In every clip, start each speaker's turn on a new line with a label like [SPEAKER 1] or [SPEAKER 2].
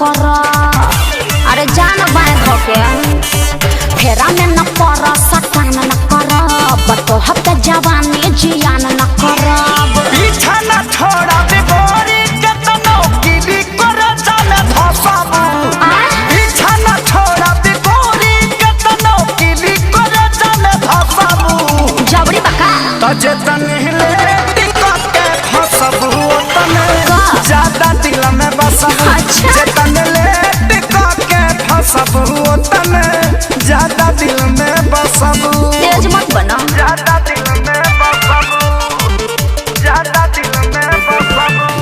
[SPEAKER 1] कर। अरे जान बाएं धोके फेरा में न पर सटान न कर। तो हफ्ते जवानी जियान न करब।
[SPEAKER 2] पीछा न छोड़ा बिगोरी केतनो कीली कर जाने धसबू। पीछा न छोड़ा बिगोरी केतनो कीली कर जाने धसबू।
[SPEAKER 1] जबरी बका
[SPEAKER 2] तजे तनहिले टिकट के फसबू तने ज्यादा दिल में बसबू।
[SPEAKER 1] अच्छा।
[SPEAKER 2] जे तनहिले टिकट के फसबू तने ज्यादा दिल में बसबू।
[SPEAKER 1] तेज मत बना।
[SPEAKER 2] ज्यादा दिल में बसबू। ज्यादा दिल में बसबू।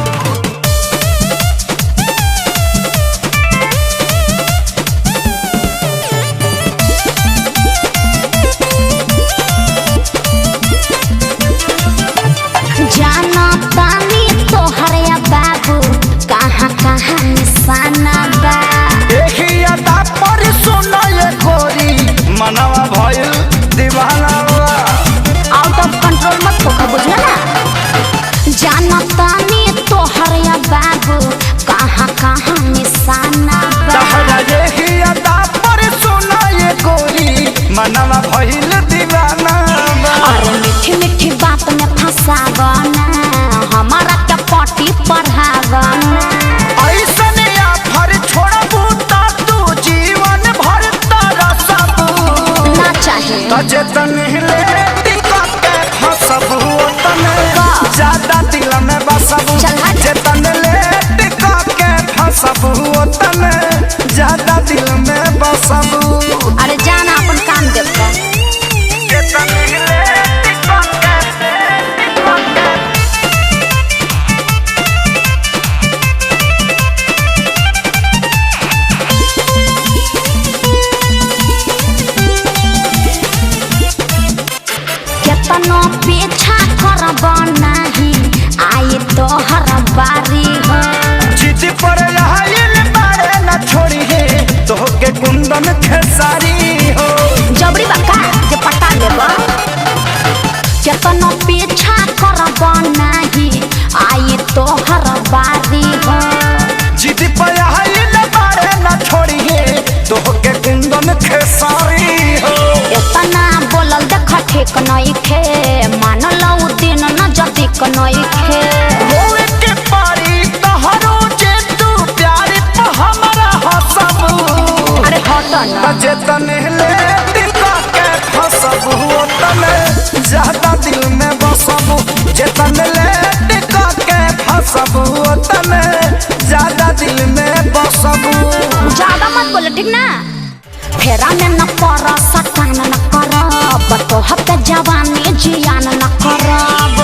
[SPEAKER 1] जाना तानी तोहर या बाबू कहाँ कहाँ निशाना बा।
[SPEAKER 2] देखी अदा पर सुनो ये गोरी मनवा भइल दीवाना बा।
[SPEAKER 1] आउट ऑफ कंट्रोल मत होकर बुझला ना। जाना तानी तोहर या बाबू कहाँ कहाँ निशाना बा।
[SPEAKER 2] तहरा देखी अदा पर सुनो ये गोरी मनवा भइल दीवाना बा।
[SPEAKER 1] अरे मीठी मीठी बात में फंसावना हमारा क्या पार्टी पढ़ावना।
[SPEAKER 2] ऐसने आफर छोड़बू ता तू जीवन भर तरसबू।
[SPEAKER 1] ना चाहे
[SPEAKER 2] तजे तनहिले टिकट के फसबू तने ज्यादा दिल में बसबू।
[SPEAKER 1] चल हट।
[SPEAKER 2] जे तनहिले टिकट के फसबू तने ज्यादा दिल में बसबू।
[SPEAKER 1] अरे जाना अपन काम देखो।
[SPEAKER 2] जे तनहिले टिकट के
[SPEAKER 1] केतनो पीछा करब नहीं आई तोहर बारी हो।
[SPEAKER 2] जिद पर आइल बारे न छोड़ी है तोहके कुंदन खेसारी हो।
[SPEAKER 1] जबरी बका जे पटा लेब। केतनो पीछा करब नहीं आई तोहर बारी हो।
[SPEAKER 2] जिद पर आइल बारे न छोड़ी है तोहके कुंदन खेसारी हो।
[SPEAKER 1] इतना बोलल देख ठीक नहीं खे मान लो दिन न जदिक नहीं खे।
[SPEAKER 2] होए के पारी तोहरो जे तू प्यार पे हमरा हसबू।
[SPEAKER 1] अरे हट न।
[SPEAKER 2] जे तनहिले टिकट के फसबू तने ज्यादा दिल में बसबू। जे तनहिले टिकट के फसबू तने ज्यादा दिल में बसबू।
[SPEAKER 1] ज्यादा मत बोलो ठीक ना। फेरा में न पर सटान न करब। तो हफ्ते जवानी जियान न करब।